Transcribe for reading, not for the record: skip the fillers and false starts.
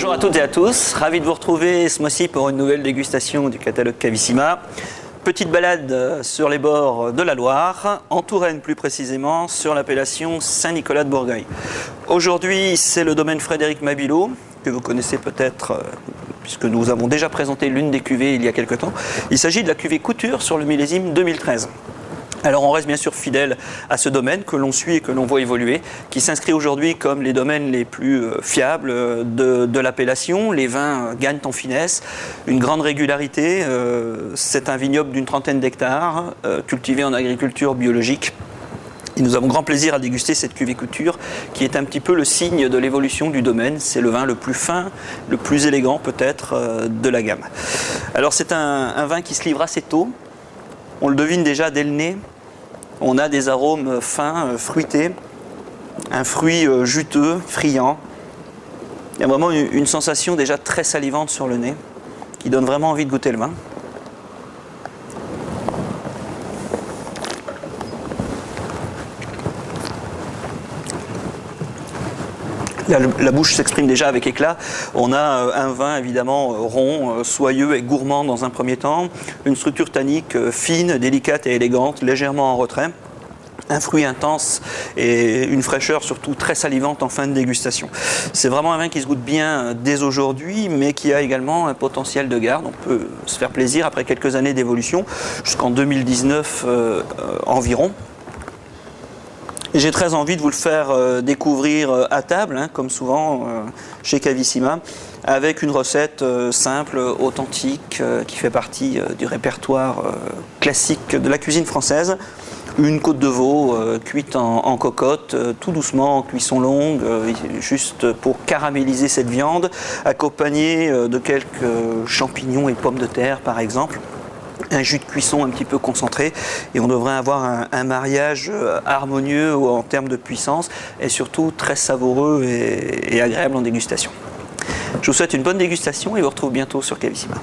Bonjour à toutes et à tous, ravi de vous retrouver ce mois-ci pour une nouvelle dégustation du catalogue Cavissima. Petite balade sur les bords de la Loire, en Touraine plus précisément, sur l'appellation Saint-Nicolas de Bourgueil. Aujourd'hui, c'est le domaine Frédéric Mabilot, que vous connaissez peut-être puisque nous avons déjà présenté l'une des cuvées il y a quelque temps. Il s'agit de la cuvée Couture sur le millésime 2013. Alors on reste bien sûr fidèle à ce domaine que l'on suit et que l'on voit évoluer, qui s'inscrit aujourd'hui comme les domaines les plus fiables de l'appellation. Les vins gagnent en finesse, une grande régularité. C'est un vignoble d'une trentaine d'hectares, cultivé en agriculture biologique. Et nous avons grand plaisir à déguster cette cuvée Couture qui est un petit peu le signe de l'évolution du domaine. C'est le vin le plus fin, le plus élégant peut-être de la gamme. Alors c'est un vin qui se livre assez tôt. On le devine déjà dès le nez. On a des arômes fins, fruités, un fruit juteux, friand. Il y a vraiment une sensation déjà très salivante sur le nez qui donne vraiment envie de goûter le vin. La bouche s'exprime déjà avec éclat. On a un vin évidemment rond, soyeux et gourmand dans un premier temps. Une structure tannique fine, délicate et élégante, légèrement en retrait. Un fruit intense et une fraîcheur surtout très salivante en fin de dégustation. C'est vraiment un vin qui se goûte bien dès aujourd'hui, mais qui a également un potentiel de garde. On peut se faire plaisir après quelques années d'évolution, jusqu'en 2019 environ. J'ai très envie de vous le faire découvrir à table, comme souvent chez Cavissima, avec une recette simple, authentique, qui fait partie du répertoire classique de la cuisine française. Une côte de veau cuite en cocotte, tout doucement, en cuisson longue, juste pour caraméliser cette viande, accompagnée de quelques champignons et pommes de terre par exemple. Un jus de cuisson un petit peu concentré et on devrait avoir un mariage harmonieux en termes de puissance et surtout très savoureux et agréable en dégustation. Je vous souhaite une bonne dégustation et vous retrouve bientôt sur Cavissima.